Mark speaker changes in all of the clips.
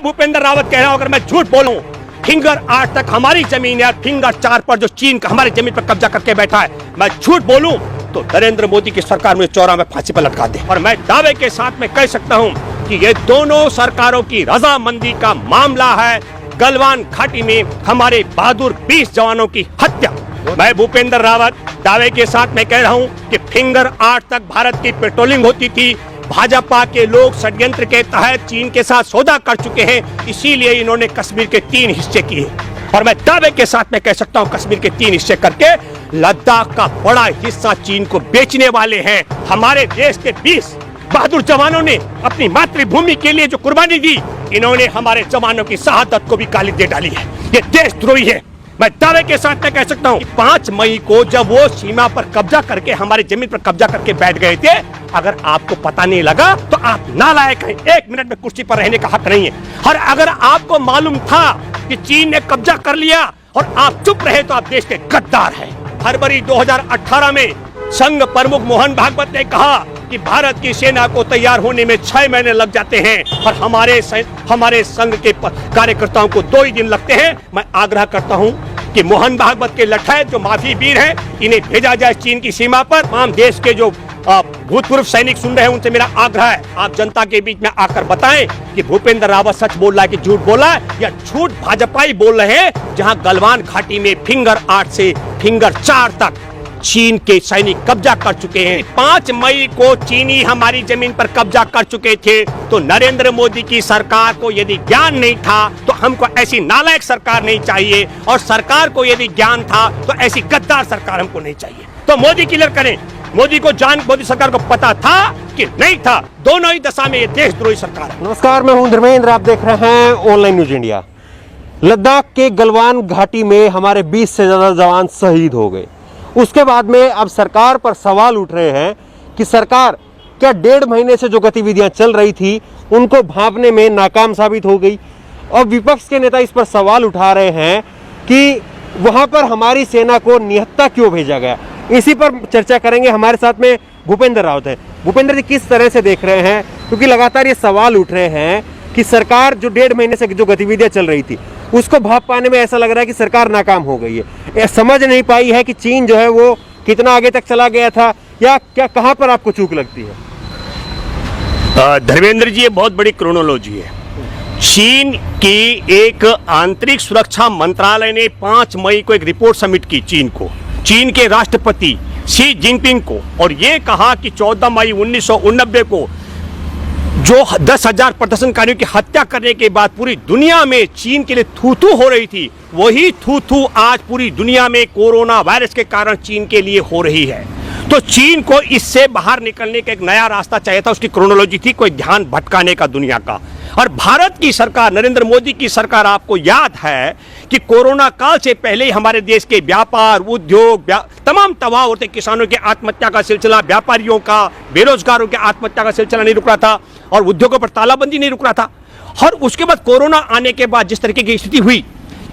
Speaker 1: भूपेंद्र रावत कह रहा हूं, अगर मैं झूठ बोलूं, फिंगर 8 तक हमारी जमीन है और फिंगर 4 पर जो चीन हमारी जमीन पर कब्जा करके बैठा है, मैं झूठ बोलूं तो नरेंद्र मोदी की सरकार मुझे 14 में फांसी पर लटका दे। और मैं दावे के साथ में कह सकता हूं कि ये दोनों सरकारों की रजामंदी का मामला है। गलवान घाटी में हमारे बहादुर 20 जवानों की हत्या। मैं भूपेंद्र रावत दावे के साथ में कह रहा हूं कि फिंगर 8 तक भारत की पेट्रोलिंग होती थी। भाजपा के लोग षड्यंत्र के तहत चीन के साथ सौदा कर चुके हैं, इसीलिए इन्होंने कश्मीर के 3 हिस्से किए। और मैं दावे के साथ में कह सकता हूं, कश्मीर के 3 हिस्से करके लद्दाख का बड़ा हिस्सा चीन को बेचने वाले हैं। हमारे देश के 20 बहादुर जवानों ने अपनी मातृभूमि के लिए जो कुर्बानी दी, इन्होंने हमारे जवानों की शहादत को भी गाली दे डाली है। ये देशद्रोही है। मैं दावे के साथ में कह सकता हूँ 5 मई को जब वो सीमा पर कब्जा करके हमारी जमीन पर कब्जा करके बैठ गए थे, अगर आपको पता नहीं लगा तो आप नालायक हैं। 1 मिनट में कुर्सी पर रहने का हक नहीं है। और अगर आपको मालूम था कि चीन ने कब्जा कर लिया और आप चुप रहे तो आप देश के गद्दार हैं। फरवरी 2018 में संघ प्रमुख मोहन भागवत ने कहा कि भारत की सेना को तैयार होने में 6 महीने लग जाते हैं और हमारे संघ के कार्यकर्ताओं को 2 ही दिन लगते हैं। मैं आग्रह करता हूं कि मोहन भागवत के लठैत जो माफी वीर हैं, इन्हें भेजा जाए चीन की सीमा पर। तमाम देश के जो भूतपूर्व सैनिक सुन रहे हैं, उनसे मेरा आग्रह है, आप जनता के बीच में आकर बताएं कि भूपेंद्र रावत सच बोल रहा है कि झूठ बोला है, या झूठ भाजपाई बोल रहे हैं। जहां गलवान घाटी में फिंगर 8 से फिंगर 4 तक चीन के सैनिक कब्जा कर चुके हैं। 5 मई को चीनी हमारी जमीन पर कब्जा कर चुके थे, तो नरेंद्र मोदी की सरकार को यदि ज्ञान नहीं था तो हमको ऐसी नालायक सरकार नहीं चाहिए, और सरकार को यदि ज्ञान था तो ऐसी गद्दार सरकार हमको नहीं चाहिए। तो मोदी क्लियर करें, मोदी सरकार को पता था कि नहीं था? दोनों ही दशा में ये देशद्रोही सरकार है।
Speaker 2: नमस्कार, मैं हूं धर्मेंद्र, आप देख रहे हैं ऑनलाइन न्यूज इंडिया। लद्दाख के गलवान घाटी में हमारे 20 से ज्यादा जवान शहीद हो गए। उसके बाद में अब सरकार पर सवाल उठ रहे हैं कि सरकार क्या 1.5 महीने से जो गतिविधियां चल रही थी उनको भांपने में नाकाम साबित हो गई। और विपक्ष के नेता इस पर सवाल उठा रहे हैं कि वहां पर हमारी सेना को निहत्था क्यों भेजा गया। इसी पर चर्चा करेंगे। हमारे साथ में भूपेंद्र रावत है। भूपेंद्र जी, किस तरह से देख रहे हैं, क्योंकि लगातार ये सवाल उठ रहे हैं कि सरकार जो 1.5 महीने से जो गतिविधियां चल रही थी उसको भाप पाने में ऐसा लग रहा है कि सरकार नाकाम हो गई है। समझ नहीं पाई है कि चीन जो है वो कितना आगे तक चला गया था, या क्या कहां पर आपको चूक लगती है?
Speaker 1: धर्मेंद्र जी, ये बहुत बड़ी क्रोनोलॉजी है। चीन की एक आंतरिक सुरक्षा मंत्रालय ने 5 मई को एक रिपोर्ट सबमिट की चीन के राष्ट्रपति शी जिनपिंग को, और ये कहा कि 14 मई 1989 को जो 10,000 प्रदर्शनकारियों की हत्या करने के बाद पूरी दुनिया में चीन के लिए थू-थू हो रही थी, वही थू-थू आज पूरी दुनिया में कोरोना वायरस के कारण चीन के लिए हो रही है। तो चीन को इससे बाहर निकलने का एक नया रास्ता चाहिए था। उसकी क्रोनोलॉजी थी कोई ध्यान भटकाने का दुनिया का। और भारत की सरकार, नरेंद्र मोदी की सरकार, आपको याद है कि कोरोना काल से पहले ही हमारे देश के व्यापार, उद्योग, तमाम तबाह होते, किसानों की आत्महत्या का सिलसिला, व्यापारियों का, बेरोजगारों की आत्महत्या का सिलसिला नहीं रुक रहा था, और उद्योगों पर तालाबंदी नहीं रुक रहा था। और उसके बाद कोरोना आने के बाद जिस तरीके की स्थिति हुई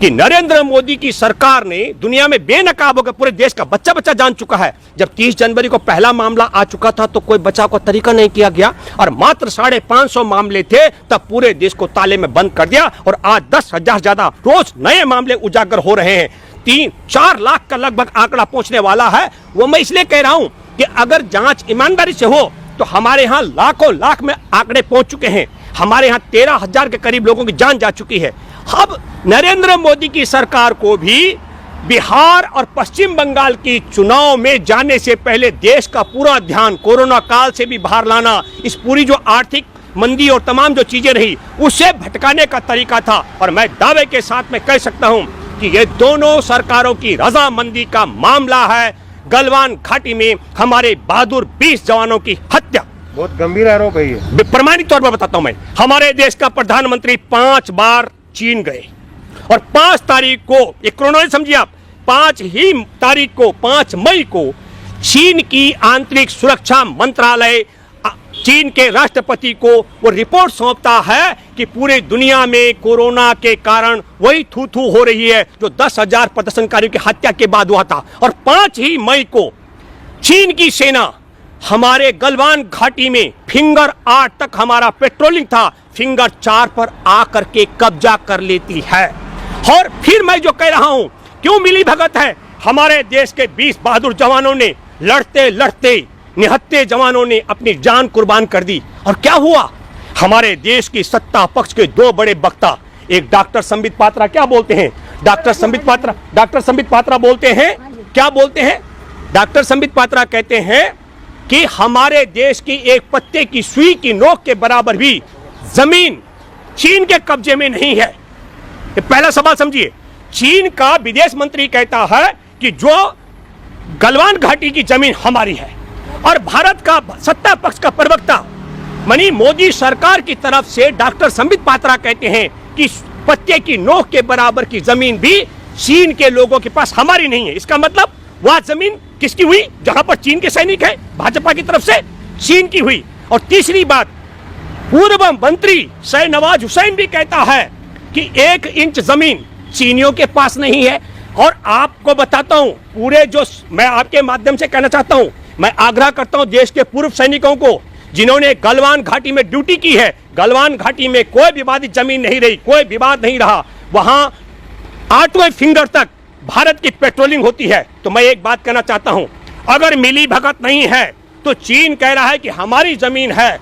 Speaker 1: कि नरेंद्र मोदी की सरकार ने दुनिया में बेनकाब होकर पूरे देश का बच्चा जान चुका है। जब 30 जनवरी को पहला मामला आ चुका था तो कोई बचाव का तरीका नहीं किया गया, और मात्र 550 मामले थे, तब पूरे देश को ताले में बंद कर दिया। और आज 10,000 ज्यादा रोज नए मामले उजागर हो रहे हैं। 3-4 लाख का लगभग आंकड़ा पहुंचने वाला है। वो मैं इसलिए कह रहा हूं कि अगर जांच ईमानदारी से हो तो हमारे यहाँ लाखों लाख में आंकड़े पहुंच चुके हैं। हमारे यहाँ 13,000 के करीब लोगों की जान जा चुकी है। अब नरेंद्र मोदी की सरकार को भी बिहार और पश्चिम बंगाल की चुनाव में जाने से पहले देश का पूरा ध्यान कोरोना काल से भी बाहर लाना, इस पूरी जो आर्थिक मंदी और तमाम जो चीजें रही उससे भटकाने का तरीका था। और मैं दावे के साथ में कह सकता हूं कि ये दोनों सरकारों की रजामंदी का मामला है। गलवान घाटी में हमारे बहादुर 20 जवानों की हत्या
Speaker 2: बहुत गंभीर आरोप है ये।
Speaker 1: प्रमाणित तौर पर बताता हूं मैं। हमारे देश का प्रधानमंत्री 5 बार चीन गए, और 5 तारीख को, एक क्रोनोलॉजी समझिए आप, 5 ही तारीख को, 5 मई को चीन की आंतरिक सुरक्षा मंत्रालय चीन के राष्ट्रपति को वो रिपोर्ट सौंपता है कि पूरे दुनिया में कोरोना के कारण वही थू-थू हो रही है जो 10,000 प्रदर्शनकारियों की हत्या के बाद हुआ था। और 5 ही मई को चीन की सेना हमारे गलवान घाटी में फिंगर 8 तक हमारा पेट्रोलिंग था। फिंगर 4 पर आकर के कब्जा कर लेती है। और फिर मैं जो कह रहा हूं, क्यों मिली भगत है? हमारे देश के 20 बहादुर जवानों ने लड़ते लड़ते निहत्थे जवानों ने अपनी जान कुर्बान कर दी। और क्या हुआ? हमारे देश की सत्ता पक्ष के दो बड़े वक्ता, एक डॉक्टर संबित पात्रा, क्या बोलते हैं? डॉक्टर संबित पात्रा बोलते हैं, क्या बोलते हैं? डॉक्टर संबित पात्रा कहते हैं कि हमारे देश की एक पत्ते की सुई की नोक के बराबर भी जमीन चीन के कब्जे में नहीं है। ये पहला सवाल समझिए। चीन का विदेश मंत्री कहता है कि जो गलवान घाटी की जमीन हमारी है, और भारत का सत्ता पक्ष का प्रवक्ता मनी मोदी सरकार की तरफ से डॉक्टर संबित पात्रा कहते हैं कि पत्ते की नोक के बराबर की जमीन भी चीन के लोगों के पास हमारी नहीं है। इसका मतलब वह जमीन किसकी हुई? जहां पर चीन के सैनिक हैं, भाजपा की तरफ से चीन की हुई। और तीसरी बात, पूर्व मंत्री शाहनवाज हुसैन भी कहता है कि 1 इंच जमीन चीनियों के पास नहीं है। और आपको बताता हूं, पूरे जो मैं आपके माध्यम से कहना चाहता हूं, मैं आग्रह करता हूं देश के पूर्व सैनिकों को जिन्होंने गलवान घाटी में ड्यूटी की है, गलवान घाटी में कोई विवादित जमीन नहीं रही, कोई विवाद नहीं रहा, वहां 8वें फिंगर तक भारत की पेट्रोलिंग होती है। तो मैं एक बात कहना चाहता हूं, अगर मिली भगत नहीं है तो चीन कह रहा है कि हमारी जमीन है,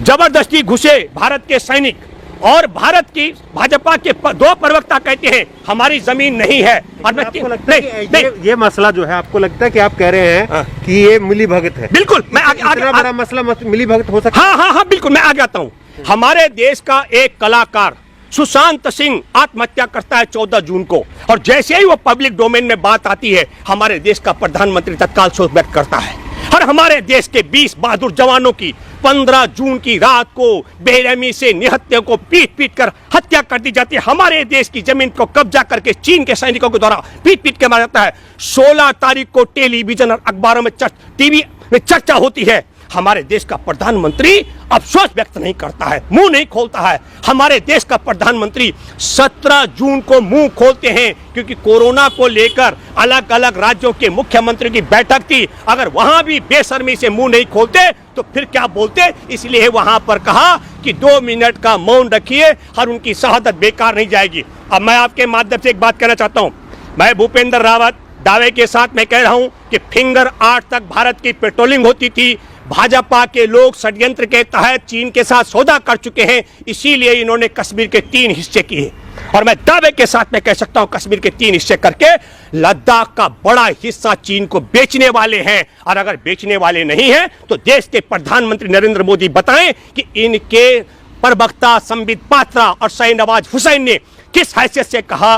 Speaker 1: जबरदस्ती घुसे भारत के सैनिक, और भारत की भाजपा के दो प्रवक्ता कहते हैं हमारी जमीन नहीं है। और मैं
Speaker 2: आपको लगता है कि ये मसला जो है, आपको लगता है कि आप कह रहे हैं कि ये मिली भगत है?
Speaker 1: बिल्कुल, मैं
Speaker 2: इतना बड़ा मसला मिली भगत हो सकता है?
Speaker 1: हाँ, बिल्कुल, मैं आगे आता हूँ। हमारे देश का एक कलाकार सुशांत सिंह आत्महत्या करता है 14 जून को, और जैसे ही वो पब्लिक डोमेन में बात आती है, हमारे देश का प्रधानमंत्री तत्काल शोक व्यक्त करता है। और हमारे देश के 20 बहादुर जवानों की 15 जून की रात को बेरहमी से निहत्थे को पीट पीट कर हत्या कर दी जाती है। हमारे देश की जमीन को कब्जा करके चीन के सैनिकों के द्वारा पीट पीट के मारा जाता है। 16 तारीख को टेलीविजन और अखबारों में टीवी में चर्चा होती है। हमारे देश का प्रधानमंत्री अफसोस व्यक्त नहीं करता है, मुंह नहीं खोलता है। हमारे देश का प्रधानमंत्री 17 जून को मुंह खोलते हैं, क्योंकि कोरोना को लेकर अलग अलग राज्यों के मुख्यमंत्री की बैठक थी। अगर वहां भी बेशर्मी से मुंह नहीं खोलते तो फिर क्या बोलते? इसलिए वहां पर कहा कि 2 मिनट का मौन रखिए और उनकी शहादत बेकार नहीं जाएगी। अब मैं आपके माध्यम से एक बात कहना चाहता हूं। मैं भूपेंद्र रावत दावे के साथ मैं कह रहा हूं कि फिंगर 8 तक भारत की पेट्रोलिंग होती थी। भाजपा के लोग षड्यंत्र के तहत चीन के साथ सौदा कर चुके हैं, इसीलिए इन्होंने कश्मीर के 3 हिस्से किए। और मैं दावे के साथ मैं कह सकता हूं कश्मीर के 3 हिस्से करके लद्दाख का बड़ा हिस्सा चीन को बेचने वाले हैं। और अगर बेचने वाले नहीं हैं तो देश के प्रधानमंत्री नरेंद्र मोदी बताएं कि इनके प्रवक्ता संबित पात्रा और शाहनवाज हुसैन ने किस हैसियत से कहा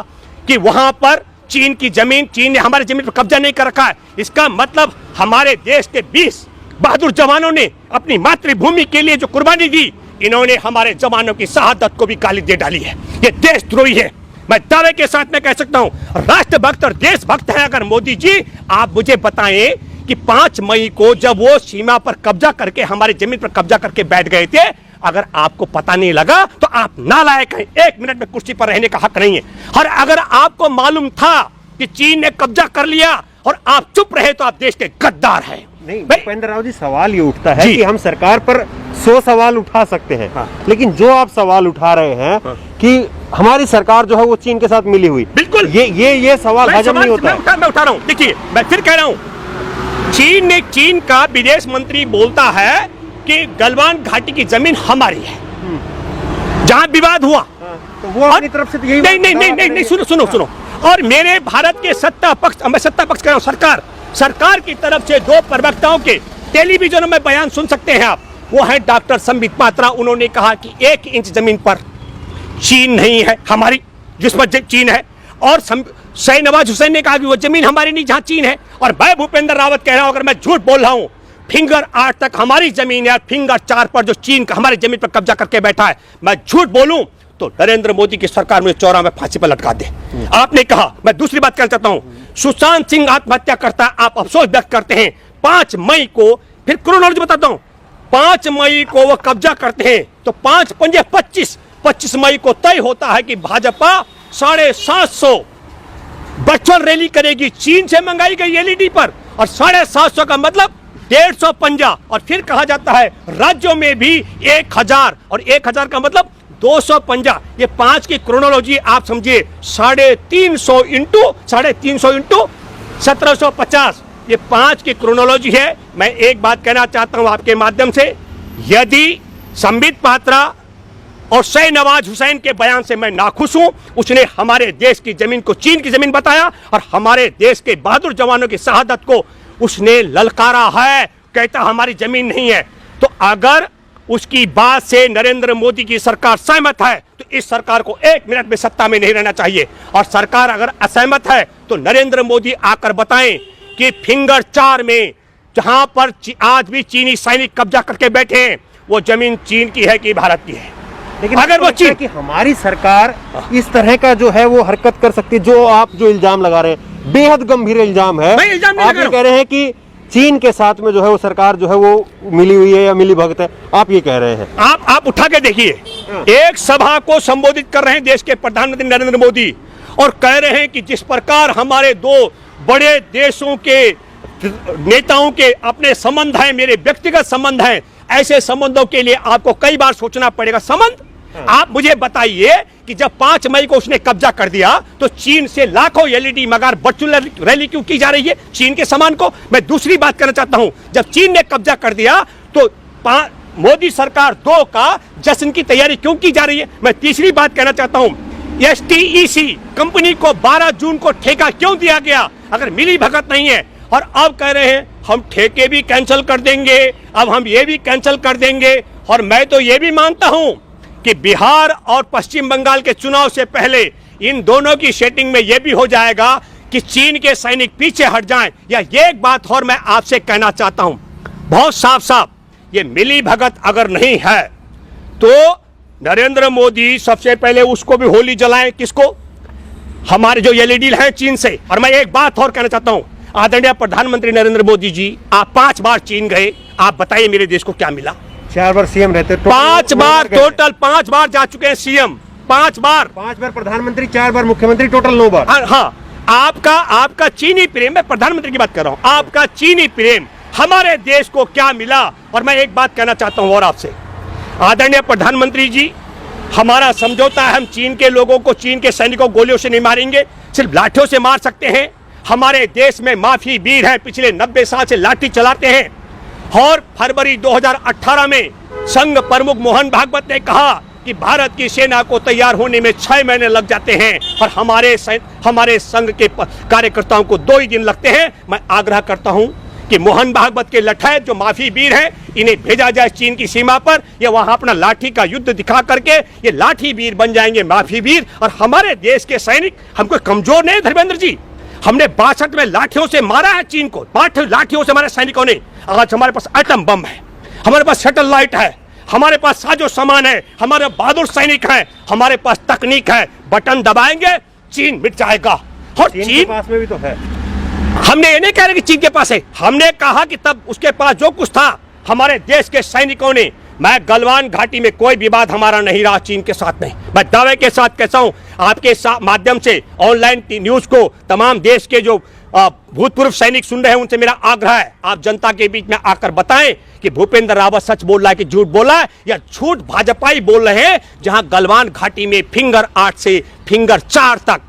Speaker 1: कि वहां पर चीन की जमीन, चीन ने हमारी जमीन पर कब्जा नहीं कर रखा है। इसका मतलब हमारे देश के 20 बहादुर जवानों ने अपनी मातृभूमि के लिए जो कुर्बानी दी, इन्होंने हमारे जवानों की शहादत को भी गाली दे डाली है। ये देशद्रोही है। मैं दावे के साथ मैं कह सकता हूं, राष्ट्रभक्त और देशभक्त है अगर मोदी जी, आप मुझे बताएं कि 5 मई को जब वो सीमा पर कब्जा करके हमारी जमीन पर कब्जा करके बैठ गए थे, अगर आपको पता नहीं लगा तो आप नालायक हैं। 1 मिनट में कुर्सी पर रहने का हक नहीं है। और अगर आपको मालूम था कि चीन ने कब्जा कर लिया और आप चुप रहे तो आप देश के गद्दार हैं।
Speaker 2: नहीं भूपेंद्र राव जी, सवाल ये उठता है कि हम सरकार पर 100 सवाल उठा सकते हैं, लेकिन जो आप सवाल उठा रहे हैं कि हमारी सरकार जो है वो चीन के साथ मिली हुई,
Speaker 1: बिल्कुल
Speaker 2: ये सवाल हजम नहीं होता है।
Speaker 1: मैं उठा रहा हूं। देखिए, मैं फिर कह रहा हूं, चीन का विदेश मंत्री बोलता है कि गलवान घाटी की जमीन हमारी है। जहां विवाद हुआ
Speaker 2: तो वो अपनी तरफ से तो यही
Speaker 1: नहीं, सुनो। और मेरे भारत के सत्ता पक्ष, मैं सत्ता पक्ष कह रहा हूं, सरकार की तरफ से 2 प्रवक्ताओं के टेलीविजन में बयान सुन सकते हैं आप। वो है डॉक्टर संबित पात्रा, उन्होंने कहा कि 1 इंच जमीन पर चीन नहीं है हमारी, जिस पर चीन है। और शाहनवाज हुसैन ने कहा कि वो जमीन हमारी नहीं जहां चीन है। और मैं भूपेंद्र रावत कह रहा हूं, अगर मैं झूठ बोल रहा हूं, फिंगर 8 तक हमारी जमीन है, फिंगर 4 पर जो चीन का हमारी जमीन पर कब्जा करके बैठा है, मैं झूठ बोलूं तो नरेंद्र मोदी की सरकार में 14 में फांसी पर लटका दे। आपने कहा, मैं दूसरी बात कहना चाहता हूं, सुशांत सिंह आत्महत्या करता है, आप अफसोस व्यक्त करते हैं। 5 मई को, फिर क्रोनोलॉजी बताता हूं, 5 मई को वो कब्जा करते हैं तो 5 पंजे 25 मई को तय होता है कि भाजपा 750 वर्चुअल रैली करेगी चीन से मंगाई गई एलईडी पर। और 750 का मतलब 150 पंजा, और फिर कहा जाता है राज्यों में भी 1000, और 1000 का मतलब 200 पंजा। ये 5 की क्रोनोलॉजी आप समझिए, 350 इंटू 1750, ये 5 की क्रोनोलॉजी है। मैं एक बात कहना चाहता हूं आपके माध्यम से, यदि संबित पात्रा और शाहनवाज हुसैन के बयान से मैं नाखुश हूं, उसने हमारे देश की जमीन को चीन की जमीन बताया और हमारे देश के बहादुर जवानों की शहादत को उसने ललकारा है, कहता हमारी जमीन नहीं है। तो अगर उसकी बात से नरेंद्र मोदी की सरकार सहमत है तो इस सरकार को 1 मिनट में सत्ता में नहीं रहना चाहिए, और सरकार अगर असहमत है तो नरेंद्र मोदी आकर बताएं कि फिंगर 4 में जहां पर आज भी चीनी सैनिक कब्जा करके बैठे हैं, वो जमीन चीन की है कि भारत की है।
Speaker 2: लेकिन
Speaker 1: अगर वो चीन
Speaker 2: कि हमारी सरकार इस तरह का जो है वो हरकत कर सकती है, जो आप जो इल्जाम लगा रहे हैं बेहद गंभीर इल्जाम है।
Speaker 1: मैं इल्जाम नहीं
Speaker 2: आप
Speaker 1: लगा
Speaker 2: ये
Speaker 1: रहा
Speaker 2: कह रहे हैं कि चीन के साथ में जो है वो सरकार जो है वो मिली हुई है या मिली भगत है, आप ये कह रहे हैं।
Speaker 1: आप उठा के देखिए, एक सभा को संबोधित कर रहे हैं देश के प्रधानमंत्री नरेंद्र मोदी, और कह रहे हैं कि जिस प्रकार हमारे 2 बड़े देशों के नेताओं के अपने संबंध हैं, मेरे व्यक्तिगत संबंध हैं, ऐसे संबंधों के लिए आपको कई बार सोचना पड़ेगा। संबंध आप मुझे बताइए कि जब 5 मई को उसने कब्जा कर दिया तो चीन से लाखों एलईडी मगर वर्चुअल रैली क्यों की जा रही है चीन के सामान को। मैं दूसरी बात करना चाहता हूं, जब चीन ने कब्जा कर दिया तो मोदी सरकार 2 का जश्न की तैयारी क्यों की जा रही है। मैं तीसरी बात कहना चाहता हूं, STEC कंपनी को 12 जून को ठेका क्यों दिया गया अगर मिली भगत नहीं है, और अब कह रहे हैं हम ठेके भी कैंसिल कर देंगे, अब हम ये भी कैंसिल कर देंगे। और मैं तो ये भी मानता हूं कि बिहार और पश्चिम बंगाल के चुनाव से पहले इन दोनों की सेटिंग में यह भी हो जाएगा कि चीन के सैनिक पीछे हट जाएं। या ये एक बात और मैं आपसे कहना चाहता हूं बहुत साफ साफ, ये मिली भगत अगर नहीं है तो नरेंद्र मोदी सबसे पहले उसको भी होली जलाएं, किसको, हमारे जो एलईडी हैं चीन से। और मैं एक बात और कहना चाहता हूं, आदरणीय प्रधानमंत्री नरेंद्र मोदी जी, आप 5 बार चीन गए, आप बताइए मेरे देश को क्या मिला।
Speaker 2: 4 बार सीएम रहते,
Speaker 1: 5 बार टोटल 5 बार जा चुके हैं सीएम, 5 बार
Speaker 2: प्रधानमंत्री, 4 बार मुख्यमंत्री, टोटल 9 बार।
Speaker 1: हाँ, आपका चीनी प्रेम, मैं प्रधानमंत्री की बात कर रहा हूं, आपका चीनी प्रेम हमारे देश को क्या मिला। और मैं एक बात कहना चाहता हूं और आपसे, आदरणीय प्रधानमंत्री जी, हमारा समझौता है, हम चीन के लोगों को, चीन के सैनिकों को गोलियों से नहीं मारेंगे, सिर्फ लाठियों से मार सकते हैं। हमारे देश में माफी वीर हैं, पिछले 90 साल से लाठी चलाते हैं। और फरवरी 2018 में संघ प्रमुख मोहन भागवत ने कहा कि भारत की सेना को तैयार होने में 6 महीने लग जाते हैं और हमारे संघ के कार्यकर्ताओं को 2 ही दिन लगते हैं। मैं आग्रह करता हूं कि मोहन भागवत के लठैत जो माफी वीर हैं, इन्हें भेजा जाए चीन की सीमा पर, ये वहां अपना लाठी का युद्ध दिखा करके ये लाठी वीर बन जाएंगे, माफी वीर। और हमारे देश के सैनिक हमको कमजोर नहीं, धर्मेंद्र जी, हमने 62 में लाठियों से मारा है चीन को, 8 लाठियों से हमारे सैनिकों ने। आज हमारे पास एटम बम है, हमारे पास सैटेलाइट है, हमारे पास साजो सामान है, हमारे बहादुर सैनिक हैं, हमारे पास तकनीक है, बटन दबाएंगे चीन मिट जाएगा। और चीन के
Speaker 2: पास में भी तो है।
Speaker 1: हमने ये नहीं कह रहे कि चीन के पास है, हमने कहा कि तब उसके पास जो कुछ था हमारे देश के सैनिकों ने। मैं गलवान घाटी में कोई विवाद हमारा नहीं रहा चीन के साथ नहीं। मैं दावे के साथ कहता हूं, आपके माध्यम से ऑनलाइन न्यूज को तमाम देश के जो भूतपूर्व सैनिक सुन रहे हैं उनसे मेरा आग्रह है, आप जनता के बीच में आकर बताएं कि भूपेंद्र रावत सच बोल रहा है कि झूठ बोला है, या झूठ भाजपाई बोल रहे हैं। जहां गलवान घाटी में फिंगर 8 से फिंगर 4 तक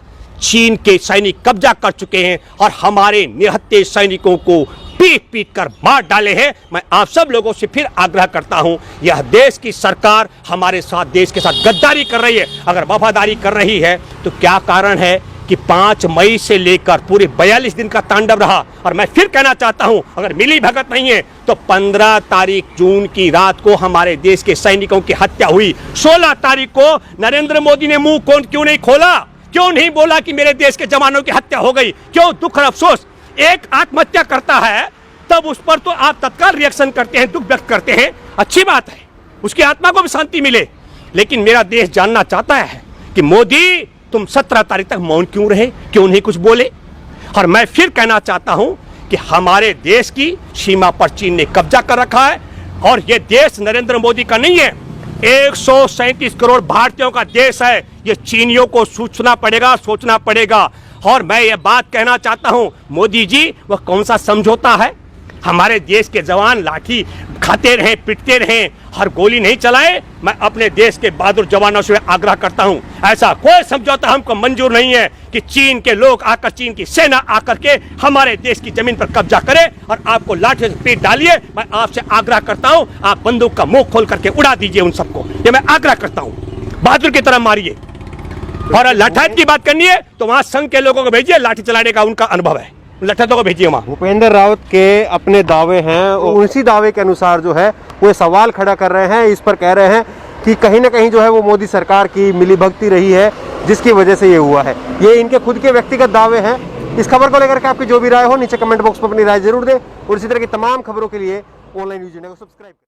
Speaker 1: चीन के सैनिक कब्जा कर चुके हैं और हमारे निहत्थे सैनिकों को पीट पीट कर मार डाले हैं। मैं आप सब लोगों से फिर आग्रह करता हूं, यह देश की सरकार हमारे साथ, देश के साथ गद्दारी कर रही है। अगर वफादारी कर रही है तो क्या कारण है कि 5 मई से लेकर पूरे 42 दिन का तांडव रहा। और मैं फिर कहना चाहता हूं, अगर मिली भगत नहीं है तो 15 तारीख जून की रात को हमारे देश के सैनिकों की हत्या हुई। 16 तारीख को नरेंद्र मोदी ने मुंह क्यों नहीं खोला, क्यों नहीं बोला कि मेरे देश के जवानों की हत्या हो गई, क्यों दुख और अफसोस। एक आत्महत्या करता है तब उस पर तो आप तत्काल रिएक्शन करते हैं, दुख व्यक्त करते हैं, अच्छी बात है, उसकी आत्मा को भी शांति मिले। लेकिन मेरा देश जानना चाहता है कि मोदी तुम 17 तारीख तक मौन क्यों रहे, क्यों नहीं कुछ बोले। और मैं फिर कहना चाहता हूं कि हमारे देश की सीमा पर चीन ने कब्जा कर रखा है और यह देश नरेंद्र मोदी का नहीं है, 137 करोड़ भारतीयों का देश है। ये चीनियों को सोचना पड़ेगा, सोचना पड़ेगा। और मैं ये बात कहना चाहता हूं, मोदी जी वह कौन सा समझौता है हमारे देश के जवान लाठी खाते रहे, पिटते रहे, हर गोली नहीं चलाए। मैं अपने देश के बहादुर जवानों से आग्रह करता हूं, ऐसा कोई समझौता हमको मंजूर नहीं है कि चीन के लोग आकर, चीन की सेना आकर के हमारे देश की जमीन पर कब्जा करे और आपको लाठी से पीट डालिए। मैं आपसे आग्रह करता हूं, आप बंदूक का मुंह खोल करके उड़ा दीजिए उन सबको, ये मैं आग्रह करता हूं। बहादुर की तरह मारिए। और लाठियां की बात करनी है तो वहां संघ के लोगों को भेजिए, लाठी चलाने का उनका अनुभव है, लठैतों को भेजिए वहां।
Speaker 2: भूपेंद्र रावत के अपने दावे हैं और उसी दावे के अनुसार जो है वो सवाल खड़ा कर रहे हैं, इस पर कह रहे हैं कि कहीं ना कहीं जो है वो मोदी सरकार की मिलीभगती रही है जिसकी वजह से ये हुआ है। ये इनके खुद के व्यक्तिगत दावे हैं। इस खबर को लेकर के आपकी जो भी राय हो नीचे कमेंट बॉक्स में अपनी राय जरूर दें और इसी तरह की तमाम खबरों के लिए ऑनलाइन न्यूज़ इंडिया को सब्सक्राइब करें।